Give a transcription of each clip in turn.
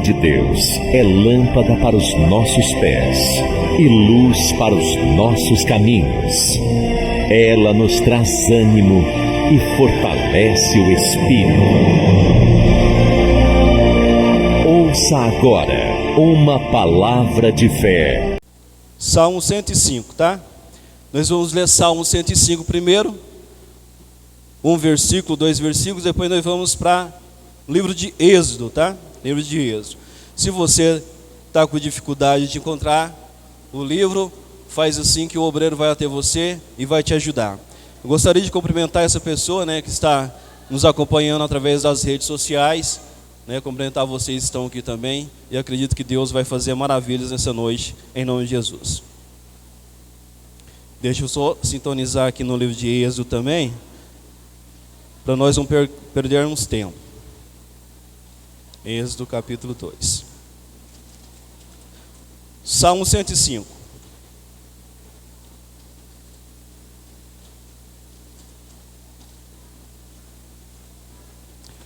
de Deus é lâmpada para os nossos pés e luz para os nossos caminhos. Ela nos traz ânimo e fortalece o espírito. Ouça agora uma palavra de fé. Salmo 105, tá? Nós vamos ler Salmo 105 primeiro, um versículo, 2 versículos, depois nós vamos para o livro de Êxodo, tá? Livro de Êxodo. Se você está com dificuldade de encontrar o livro, faz assim que o obreiro vai até você e vai te ajudar. Eu gostaria de cumprimentar essa pessoa, né, que está nos acompanhando através das redes sociais, né, cumprimentar vocês que estão aqui também, e acredito que Deus vai fazer maravilhas nessa noite, em nome de Jesus. Deixa eu só sintonizar aqui no livro de Êxodo também, para nós não perdermos tempo. Êxodo capítulo 2. Salmo 105.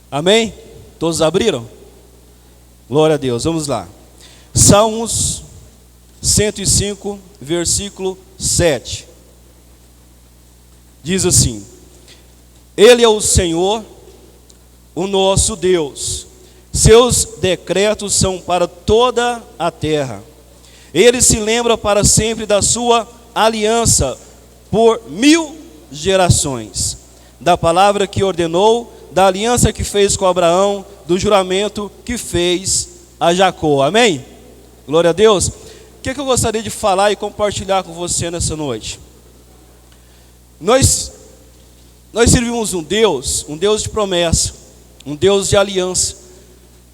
Amém? Todos abriram? Glória a Deus, vamos lá. Salmos 105, versículo 7. Diz assim: Ele é o Senhor, o nosso Deus. Seus decretos são para toda a terra. Ele se lembra para sempre da sua aliança por 1000 gerações. Da palavra que ordenou, da aliança que fez com Abraão, do juramento que fez a Jacó. Amém? Glória a Deus. O que eu gostaria de falar e compartilhar com você nessa noite? Nós servimos um Deus de promessa, um Deus de aliança.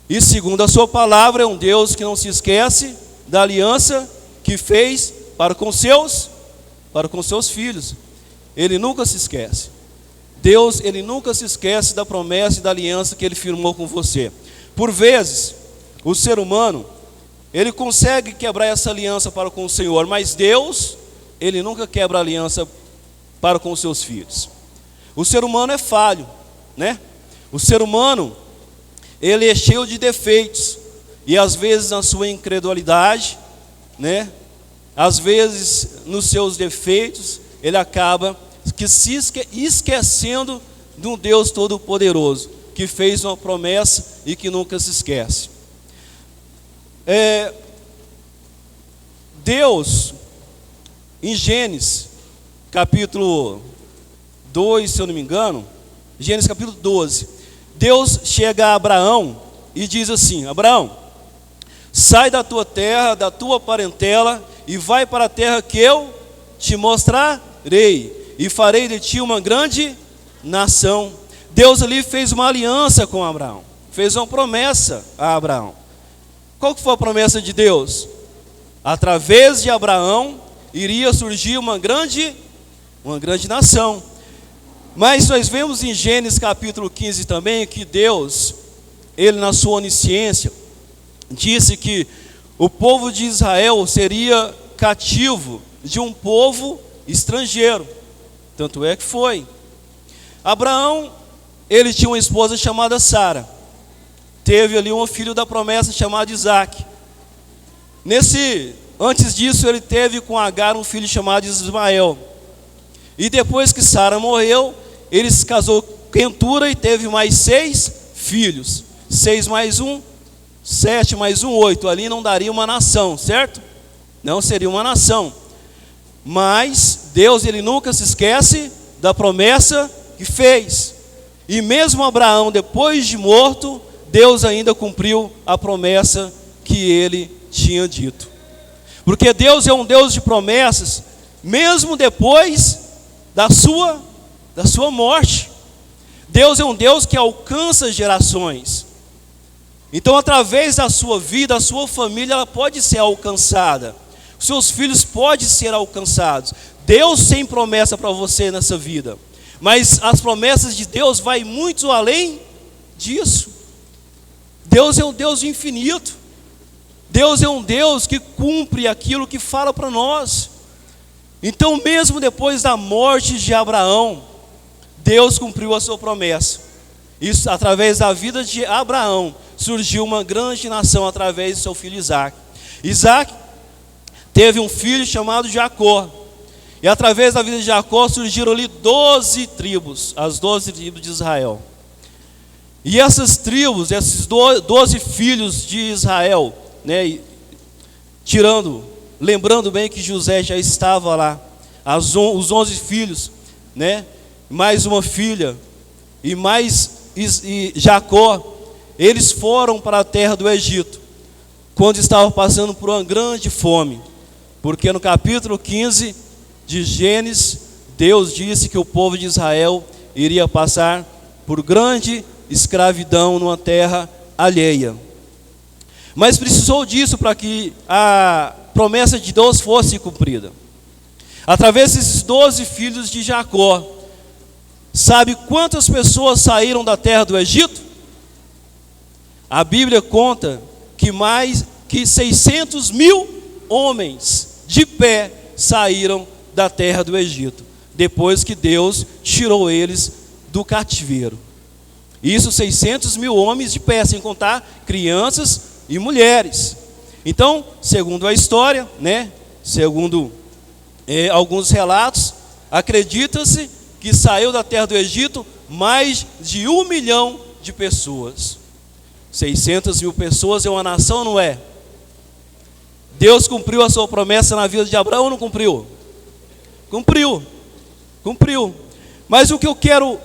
E segundo a sua palavra, é um Deus que não se esquece da aliança que fez para com seus filhos. Ele nunca se esquece. Deus, Ele nunca se esquece da promessa e da aliança que Ele firmou com você. Por vezes, o ser humano, ele consegue quebrar essa aliança para com o Senhor, mas Deus, Ele nunca quebra a aliança para com os seus filhos. O ser humano é falho, né? O ser humano, ele é cheio de defeitos, e às vezes na sua incredulidade, né? Às vezes nos seus defeitos, ele acaba se esquecendo de um Deus Todo-Poderoso, que fez uma promessa e que nunca se esquece. Deus, em Gênesis, capítulo 2, se eu não me engano, Gênesis capítulo 12, Deus chega a Abraão e diz assim: Abraão, sai da tua terra, da tua parentela, e vai para a terra que eu te mostrarei, e farei de ti uma grande nação. Deus ali fez uma aliança com Abraão, fez uma promessa a Abraão. Qual que foi a promessa de Deus? Através de Abraão iria surgir uma grande nação. Mas nós vemos em Gênesis capítulo 15 também que Deus, Ele na sua onisciência, disse que o povo de Israel seria cativo de um povo estrangeiro. Tanto é que foi. Abraão, ele tinha uma esposa chamada Sara. Teve ali um filho da promessa chamado Isaac. Antes disso, ele teve com Agar um filho chamado Ismael. E depois que Sara morreu, ele se casou com Quentura e teve mais 6 filhos. 6 mais 1, 7 mais 1, 8. Ali não daria uma nação, certo? Não seria uma nação. Mas Deus, Ele nunca se esquece da promessa que fez. E mesmo Abraão, depois de morto, Deus ainda cumpriu a promessa que Ele tinha dito. Porque Deus é um Deus de promessas, mesmo depois da sua morte. Deus é um Deus que alcança gerações. Então, através da sua vida, a sua família, ela pode ser alcançada. Os seus filhos podem ser alcançados. Deus tem promessa para você nessa vida. Mas as promessas de Deus vão muito além disso. Deus é um Deus infinito. Deus é um Deus que cumpre aquilo que fala para nós. Então, mesmo depois da morte de Abraão, Deus cumpriu a sua promessa. Isso, através da vida de Abraão, surgiu uma grande nação através do seu filho Isaac. Isaac teve um filho chamado Jacó. E através da vida de Jacó surgiram ali 12 tribos, as 12 tribos de Israel. E essas tribos, esses 12 filhos de Israel, né, lembrando bem que José já estava lá, os 11 filhos, né, mais uma filha, e Jacó, eles foram para a terra do Egito, quando estavam passando por uma grande fome, porque no capítulo 15 de Gênesis, Deus disse que o povo de Israel iria passar por grande escravidão numa terra alheia. Mas precisou disso para que a promessa de Deus fosse cumprida. Através desses 12 filhos de Jacó, sabe quantas pessoas saíram da terra do Egito? A Bíblia conta que mais que 600 mil homens de pé saíram da terra do Egito, depois que Deus tirou eles do cativeiro. Isso 600 mil homens de pé, sem contar crianças e mulheres. Então, segundo a história, né, segundo alguns relatos, acredita-se que saiu da terra do Egito mais de 1 milhão de pessoas. 600 mil pessoas é uma nação, não é? Deus cumpriu a sua promessa na vida de Abraão ou não cumpriu? Cumpriu. Mas o que eu quero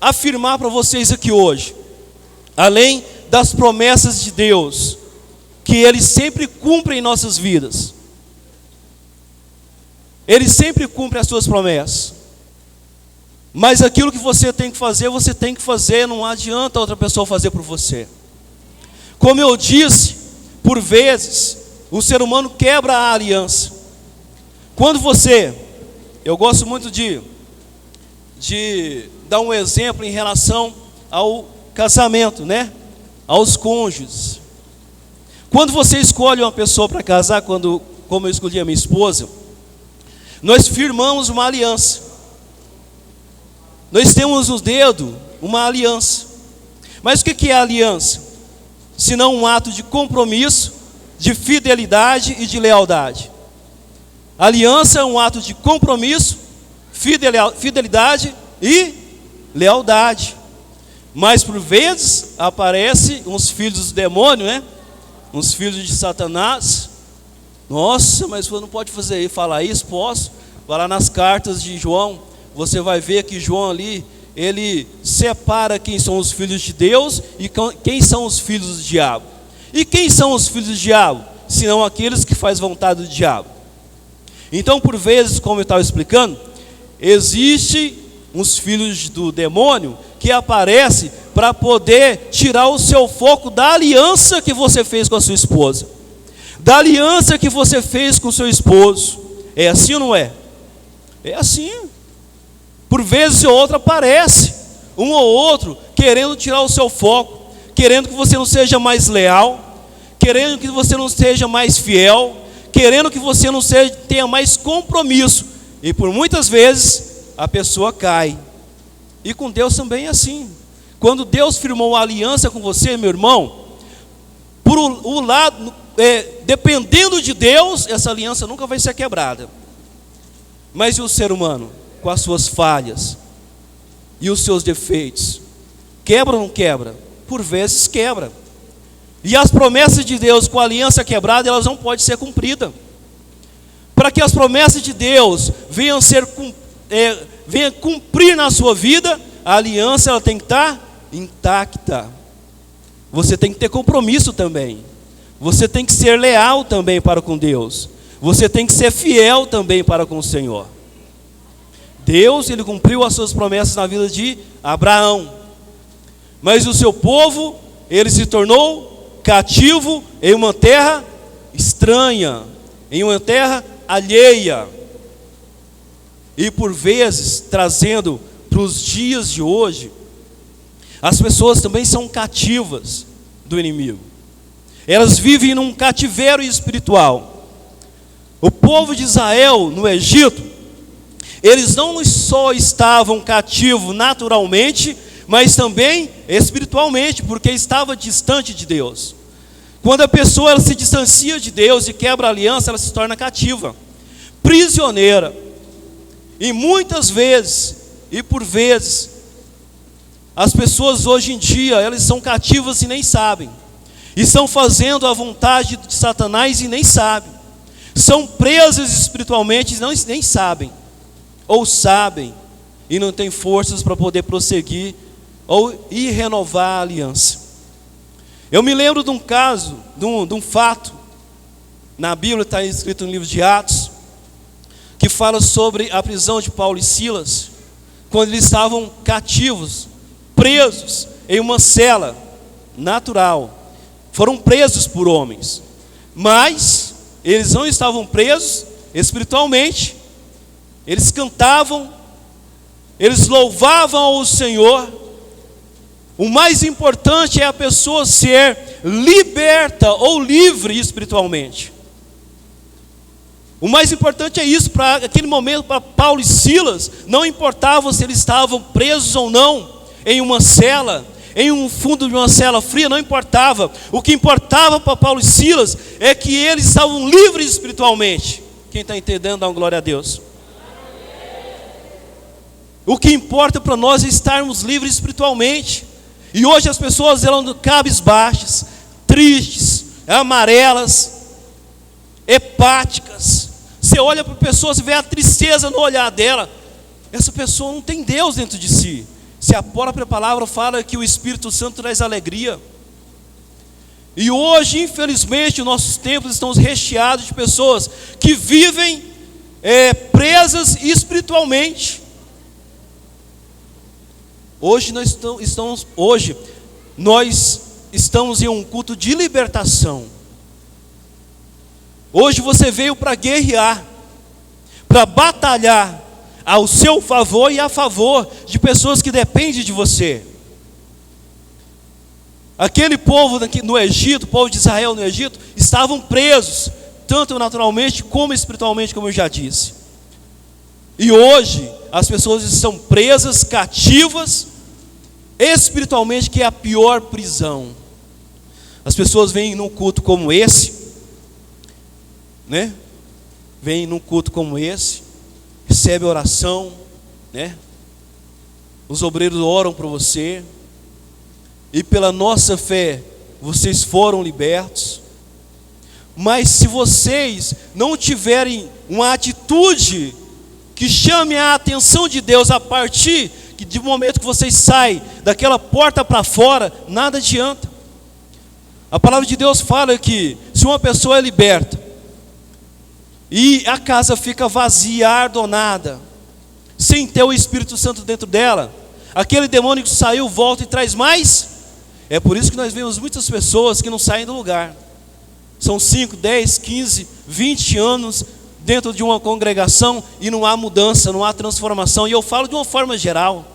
afirmar para vocês aqui hoje, além das promessas de Deus, que Ele sempre cumpre em nossas vidas, Ele sempre cumpre as suas promessas, mas aquilo que você tem que fazer, não adianta outra pessoa fazer por você. Como eu disse, por vezes, o ser humano quebra a aliança. Quando eu gosto muito de dar um exemplo em relação ao casamento, né? Aos cônjuges. Quando você escolhe uma pessoa para casar, como eu escolhi a minha esposa, nós firmamos uma aliança. Nós temos no dedo uma aliança. Mas o que é a aliança? Senão um ato de compromisso, de fidelidade e de lealdade. Aliança é um ato de compromisso, fidelidade e lealdade. Mas por vezes aparecem uns filhos do demônio, né? Uns filhos de Satanás. Nossa, mas você não pode falar isso? Posso. Vai lá nas cartas de João, você vai ver que João ali, ele separa quem são os filhos de Deus e quem são os filhos do diabo. E quem são os filhos do diabo? Senão aqueles que fazem vontade do diabo. Então, por vezes, como eu estava explicando, existe uns filhos do demônio que aparecem para poder tirar o seu foco da aliança que você fez com a sua esposa, da aliança que você fez com o seu esposo. É assim ou não é? É assim. Por vezes ou outra aparece um ou outro querendo tirar o seu foco, querendo que você não seja mais leal, querendo que você não seja mais fiel, querendo que você não tenha mais compromisso. E por muitas vezes a pessoa cai. E com Deus também é assim. Quando Deus firmou uma aliança com você, meu irmão, por um lado, dependendo de Deus, essa aliança nunca vai ser quebrada. Mas e o ser humano, com as suas falhas e os seus defeitos, quebra ou não quebra? Por vezes quebra. E as promessas de Deus com a aliança quebrada, elas não podem ser cumpridas. Para que as promessas de Deus venham cumprir na sua vida, a aliança ela tem que estar intacta. Você tem que ter compromisso também. Você tem que ser leal também para com Deus. Você tem que ser fiel também para com o Senhor. Deus, Ele cumpriu as suas promessas na vida de Abraão. Mas o seu povo, ele se tornou cativo em uma terra estranha, em uma terra alheia. E por vezes, trazendo para os dias de hoje, as pessoas também são cativas do inimigo. Elas vivem num cativeiro espiritual. O povo de Israel no Egito, eles não só estavam cativos naturalmente, mas também espiritualmente, porque estava distante de Deus. Quando a pessoa ela se distancia de Deus e quebra a aliança, ela se torna cativa, prisioneira. E muitas vezes, e por vezes, as pessoas hoje em dia, elas são cativas e nem sabem. Estão fazendo a vontade de Satanás e nem sabem. São presas espiritualmente e nem sabem. Ou sabem e não têm forças para poder prosseguir ou ir renovar a aliança. Eu me lembro de um caso, de um fato, na Bíblia está escrito no livro de Atos, que fala sobre a prisão de Paulo e Silas, quando eles estavam cativos, presos em uma cela natural. Foram presos por homens, mas eles não estavam presos espiritualmente. Eles cantavam, eles louvavam ao Senhor. O mais importante é a pessoa ser liberta ou livre espiritualmente. O mais importante é isso. Para aquele momento, para Paulo e Silas, não importava se eles estavam presos ou não em uma cela, em um fundo de uma cela fria, não importava. O que importava para Paulo e Silas é que eles estavam livres espiritualmente. Quem está entendendo, dá uma glória a Deus. O que importa para nós é estarmos livres espiritualmente. E hoje as pessoas eram cabisbaixas, tristes, amarelas, hepáticas. Você olha para a pessoa, você vê a tristeza no olhar dela. Essa pessoa não tem Deus dentro de si. Se a própria palavra fala que o Espírito Santo traz alegria. E hoje, infelizmente, nossos templos estão recheados de pessoas que vivem presas espiritualmente. Hoje nós estamos em um culto de libertação. Hoje você veio para guerrear, para batalhar ao seu favor e a favor de pessoas que dependem de você. Aquele povo no Egito, o povo de Israel no Egito, estavam presos, tanto naturalmente como espiritualmente, como eu já disse. E hoje as pessoas estão presas, cativas, espiritualmente, que é a pior prisão. As pessoas vêm num culto como esse, né? Vêm num culto como esse, recebe oração, né? Os obreiros oram por você, e pela nossa fé vocês foram libertos. Mas se vocês não tiverem uma atitude que chame a atenção de Deus a partir do momento que vocês saem daquela porta para fora, nada adianta. A palavra de Deus fala que se uma pessoa é liberta e a casa fica vazia, ardonada, sem ter o Espírito Santo dentro dela, aquele demônio que saiu volta e traz mais. É por isso que nós vemos muitas pessoas que não saem do lugar. São 5, 10, 15, 20 anos dentro de uma congregação e não há mudança, não há transformação. E eu falo de uma forma geral.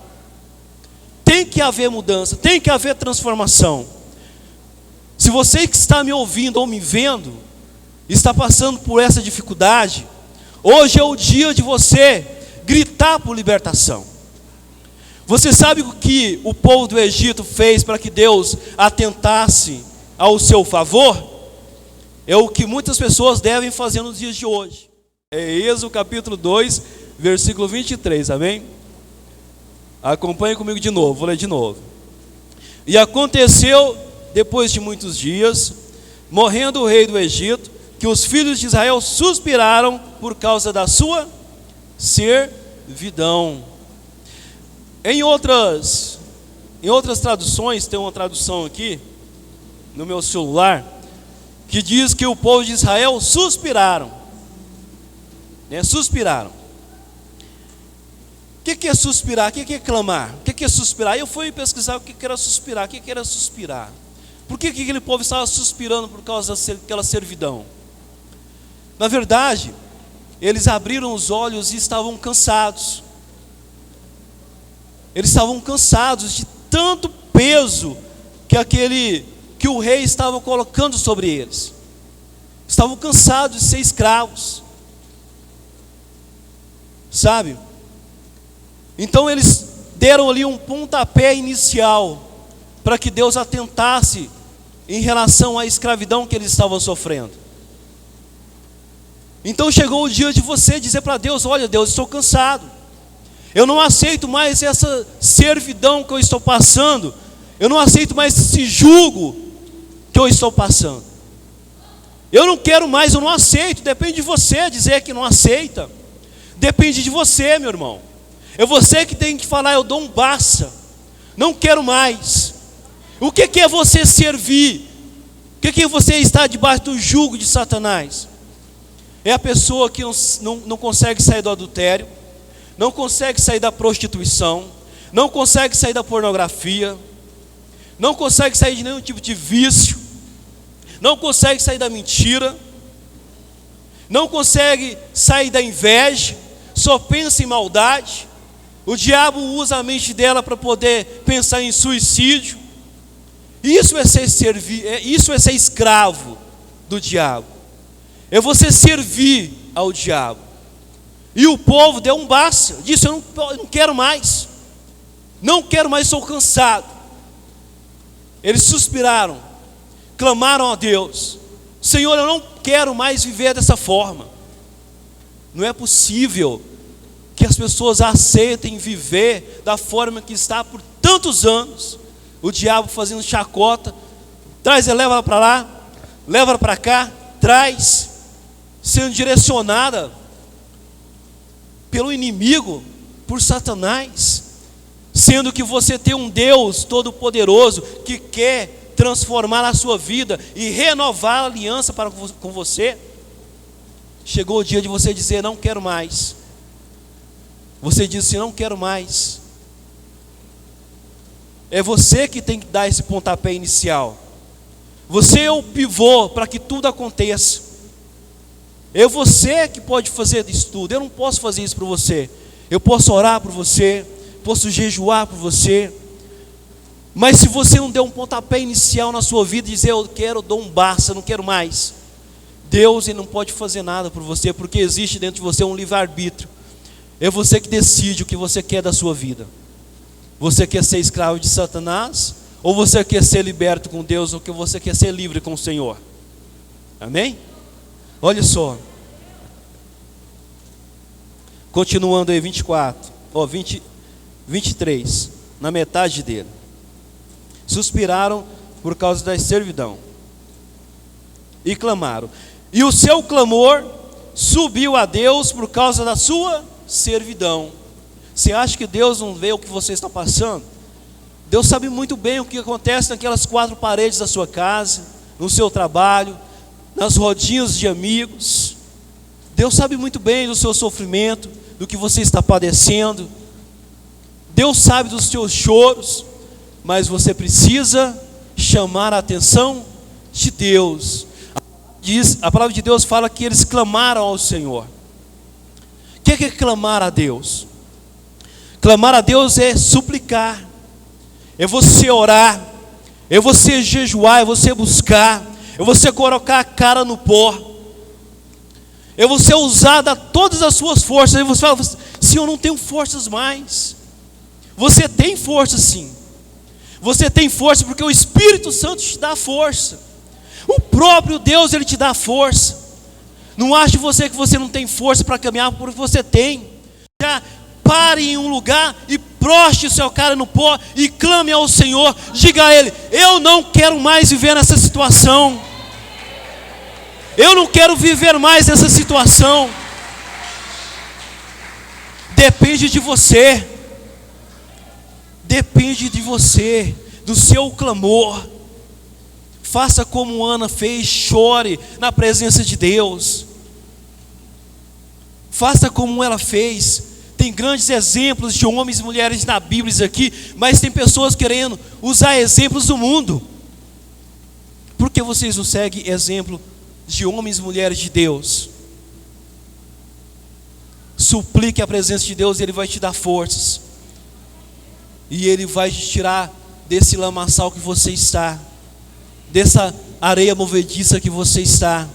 Tem que haver mudança, tem que haver transformação. Se você que está me ouvindo ou me vendo está passando por essa dificuldade, hoje é o dia de você gritar por libertação. Você sabe o que o povo do Egito fez para que Deus atentasse ao seu favor? É o que muitas pessoas devem fazer nos dias de hoje. É Êxodo capítulo 2, versículo 23, amém? Acompanhe comigo de novo, vou ler de novo. E aconteceu, depois de muitos dias, morrendo o rei do Egito, que os filhos de Israel suspiraram por causa da sua servidão. Em outras traduções, tem uma tradução aqui, no meu celular, que diz que o povo de Israel suspiraram. Suspiraram. O que é suspirar? O que é clamar? O que é suspirar? Eu fui pesquisar o que era suspirar. O que era suspirar? Por que aquele povo estava suspirando por causa daquela servidão? Na verdade, eles abriram os olhos e estavam cansados. Eles estavam cansados de tanto peso que o rei estava colocando sobre eles. Estavam cansados de ser escravos. Sabe? Então eles deram ali um pontapé inicial para que Deus atentasse em relação à escravidão que eles estavam sofrendo. Então chegou o dia de você dizer para Deus: olha, Deus, estou cansado, eu não aceito mais essa servidão que eu estou passando, eu não aceito mais esse jugo que eu estou passando, eu não quero mais, eu não aceito. Depende de você dizer que não aceita, depende de você, meu irmão. É você que tem que falar: eu dou um basta, não quero mais. O que é você servir? O que é você estar debaixo do jugo de Satanás? É a pessoa que não consegue sair do adultério, não consegue sair da prostituição, não consegue sair da pornografia, não consegue sair de nenhum tipo de vício, não consegue sair da mentira, não consegue sair da inveja, só pensa em maldade. O diabo usa a mente dela para poder pensar em suicídio. Isso é ser escravo do diabo. É você servir ao diabo. E o povo deu um basta, disse: eu não quero mais, não quero mais, estou cansado. Eles suspiraram, clamaram a Deus: Senhor, eu não quero mais viver dessa forma. Não é possível que as pessoas aceitem viver da forma que está por tantos anos. O diabo fazendo chacota, traz e leva para lá, leva para cá, traz, sendo direcionada pelo inimigo, por Satanás, sendo que você tem um Deus todo-poderoso que quer transformar a sua vida e renovar a aliança com você. Chegou o dia de você dizer: não quero mais. Você diz assim: não quero mais. É você que tem que dar esse pontapé inicial. Você é o pivô para que tudo aconteça. É você que pode fazer isso tudo. Eu não posso fazer isso por você. Eu posso orar por você, posso jejuar por você, mas se você não der um pontapé inicial na sua vida e dizer: eu quero, dou um basta, não quero mais, Deus, ele não pode fazer nada por você, porque existe dentro de você um livre-arbítrio. É você que decide o que você quer da sua vida. Você quer ser escravo de Satanás, ou você quer ser liberto com Deus, ou que você quer ser livre com o Senhor? Amém? Olha só, continuando aí 23, na metade dele. Suspiraram por causa da servidão e clamaram, e o seu clamor subiu a Deus por causa da sua servidão. Você acha que Deus não vê o que você está passando? Deus sabe muito bem o que acontece naquelas 4 paredes da sua casa, no seu trabalho, nas rodinhas de amigos. Deus sabe muito bem do seu sofrimento, do que você está padecendo. Deus sabe dos seus choros, mas você precisa chamar a atenção de Deus. A palavra de Deus fala que eles clamaram ao Senhor. O que é clamar a Deus? Clamar a Deus é suplicar, é você orar, é você jejuar, é você buscar, é você colocar a cara no pó, é você usar todas as suas forças. E você fala: Senhor, eu não tenho forças mais. Você tem força sim. Você tem força porque o Espírito Santo te dá força. O próprio Deus, ele te dá força. Não ache você que você não tem força para caminhar, porque você tem. Já pare em um lugar e proste o seu cara no pó e clame ao Senhor. Diga a Ele: eu não quero mais viver nessa situação. Eu não quero viver mais nessa situação. Depende de você. Depende de você, do seu clamor. Faça como Ana fez, chore na presença de Deus. Faça como ela fez. Tem grandes exemplos de homens e mulheres na Bíblia aqui, mas tem pessoas querendo usar exemplos do mundo. Por que vocês não seguem exemplo de homens e mulheres de Deus? Suplique a presença de Deus, Ele vai te dar forças. E Ele vai te tirar desse lamaçal que você está, dessa areia movediça que você está.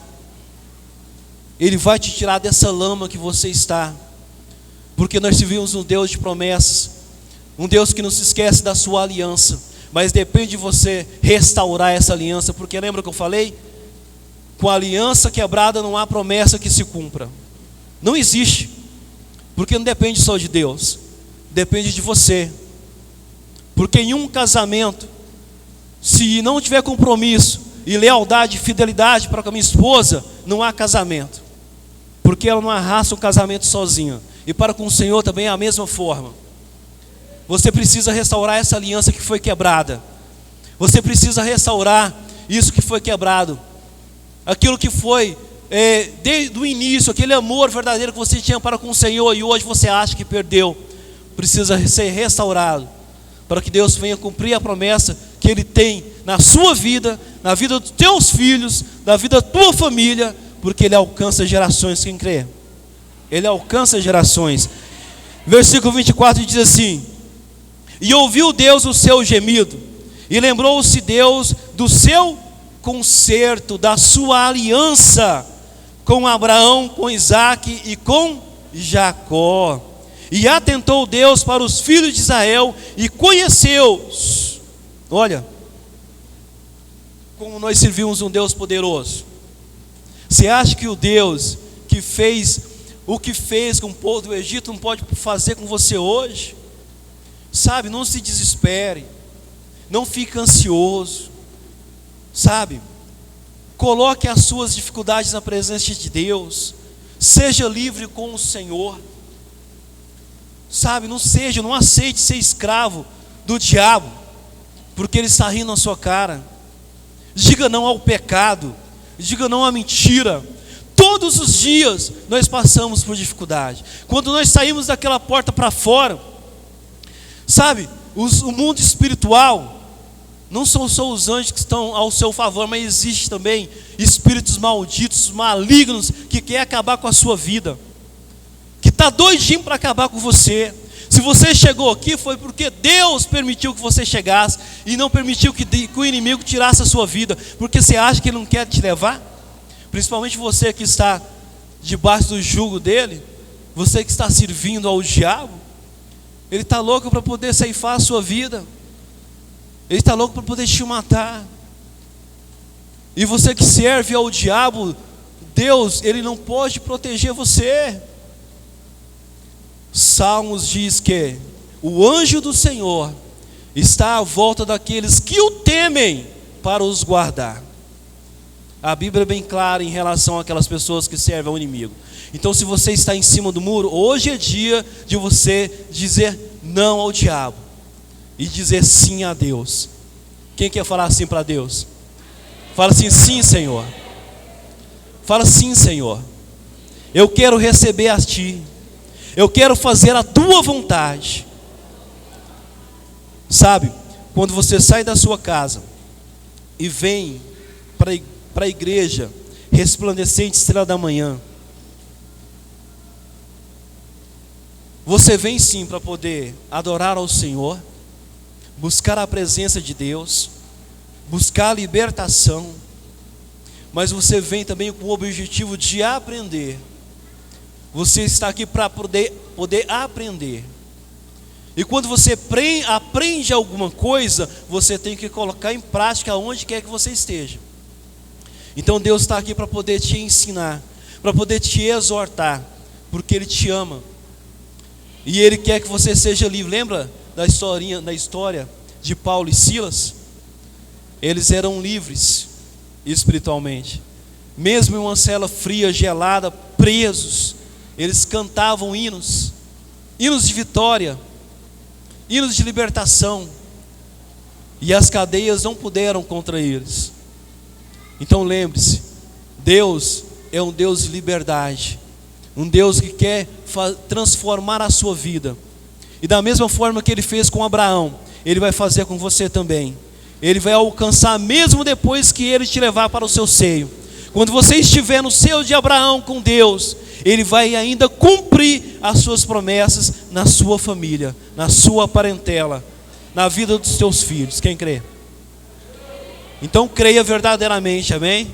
Ele vai te tirar dessa lama que você está. Porque nós servimos um Deus de promessas, um Deus que não se esquece da sua aliança. mas depende de você restaurar essa aliança, porque lembra que eu falei? Com a aliança quebrada não há promessa que se cumpra. Não existe, porque não depende só de Deus, depende de você. Porque em um casamento, se não tiver compromisso e lealdade e fidelidade para com a minha esposa, não há casamento, porque ela não arrasta um casamento sozinha. E para com o Senhor também é a mesma forma. Você precisa restaurar essa aliança que foi quebrada. Você precisa restaurar isso que foi quebrado, aquilo que foi desde o início, aquele amor verdadeiro que você tinha para com o Senhor e hoje você acha que perdeu, precisa ser restaurado, para que Deus venha cumprir a promessa que Ele tem na sua vida, na vida dos teus filhos, na vida da tua família, porque Ele alcança gerações. Quem crê? Ele alcança gerações. Versículo 24 diz assim: e ouviu Deus o seu gemido, e lembrou-se Deus do seu concerto, da sua aliança com Abraão, com Isaque e com Jacó. E atentou Deus para os filhos de Israel e conheceu-os. Olha, como nós servimos um Deus poderoso. Você acha que o Deus que fez o que fez com o povo do Egito não pode fazer com você hoje? Sabe, não se desespere, não fique ansioso, sabe? Coloque as suas dificuldades na presença de Deus, seja livre com o Senhor. Sabe, não aceite ser escravo do diabo, porque ele está rindo na sua cara. Diga não ao pecado, diga não à mentira. Todos os dias nós passamos por dificuldade. Quando nós saímos daquela porta para fora, sabe, o mundo espiritual, não são só os anjos que estão ao seu favor, mas existe também espíritos malditos, malignos, que querem acabar com a sua vida, que está doidinho para acabar com você. Se você chegou aqui foi porque Deus permitiu que você chegasse e não permitiu que o inimigo tirasse a sua vida, porque você acha que ele não quer te levar? Principalmente você que está debaixo do jugo dele, você que está servindo ao diabo, ele está louco para poder ceifar a sua vida, ele está louco para poder te matar. E você que serve ao diabo, Deus, ele não pode proteger você. Salmos diz que o anjo do Senhor está à volta daqueles que o temem para os guardar. A Bíblia é bem clara em relação àquelas pessoas que servem ao inimigo. Então, se você está em cima do muro, hoje é dia de você dizer não ao diabo e dizer sim a Deus. Quem quer falar sim para Deus? Fala assim: sim, Senhor. Fala: sim, Senhor. Eu quero receber a Ti. Eu quero fazer a Tua vontade. Sabe, quando você sai da sua casa e vem para a igreja, resplandecente estrela da manhã, você vem sim para poder adorar ao Senhor, buscar a presença de Deus, buscar a libertação, mas você vem também com o objetivo de aprender. Você está aqui para poder aprender. E quando você aprende alguma coisa, você tem que colocar em prática onde quer que você esteja. Então Deus está aqui para poder te ensinar, para poder te exortar, porque Ele te ama. E Ele quer que você seja livre. Lembra da história de Paulo e Silas? Eles eram livres espiritualmente. Mesmo em uma cela fria, gelada, presos, eles cantavam hinos de vitória, hinos de libertação, e as cadeias não puderam contra eles. Então lembre-se, Deus é um Deus de liberdade, um Deus que quer transformar a sua vida, e da mesma forma que Ele fez com Abraão, Ele vai fazer com você também. Ele vai alcançar mesmo depois que Ele te levar para o seu seio. Quando você estiver no seio de Abraão com Deus, Ele vai ainda cumprir as suas promessas na sua família, na sua parentela, na vida dos seus filhos. Quem crê? Então creia verdadeiramente, amém?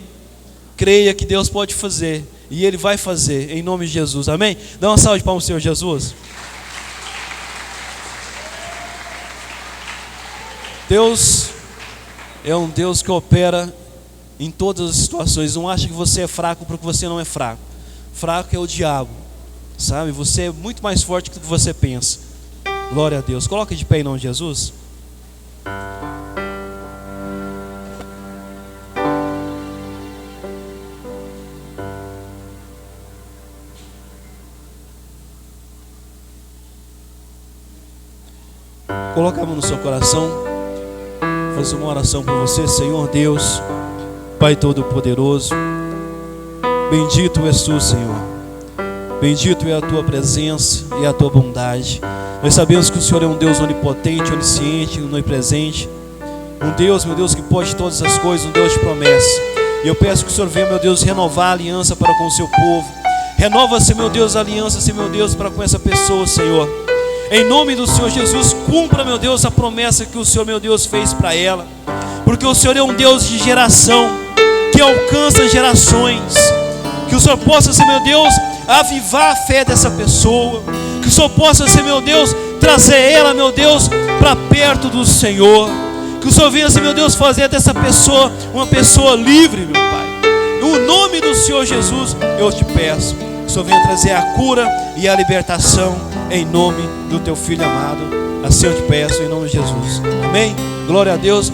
Creia que Deus pode fazer, e Ele vai fazer, em nome de Jesus, amém? Dá uma salva de palmas ao Senhor Jesus. Deus é um Deus que opera em todas as situações. Não acha que você é fraco porque você não é fraco. Fraco é o diabo, sabe? Você é muito mais forte do que você pensa. Glória a Deus. Coloca de pé em nome de Jesus. Coloca a mão no seu coração. Vou fazer uma oração por você. Senhor Deus, Pai Todo-Poderoso, bendito és tu, Senhor. Bendito é a tua presença e a tua bondade. Nós sabemos que o Senhor é um Deus onipotente, onisciente, onipresente. Um Deus, meu Deus, que pode todas as coisas, um Deus de promessa. E eu peço que o Senhor venha, meu Deus, renovar a aliança para com o seu povo. Renova-se, meu Deus, a aliança, meu Deus, para com essa pessoa, Senhor. Em nome do Senhor Jesus, cumpra, meu Deus, a promessa que o Senhor, meu Deus, fez para ela. Porque o Senhor é um Deus de geração, que alcança gerações. Que o Senhor possa ser, meu Deus, avivar a fé dessa pessoa. Que o Senhor possa ser, meu Deus, trazer ela, meu Deus, para perto do Senhor. Que o Senhor venha, meu Deus, fazer dessa pessoa uma pessoa livre, meu Pai. No nome do Senhor Jesus, eu te peço. Que o Senhor venha trazer a cura e a libertação em nome do teu Filho amado. Assim eu te peço, em nome de Jesus. Amém? Glória a Deus.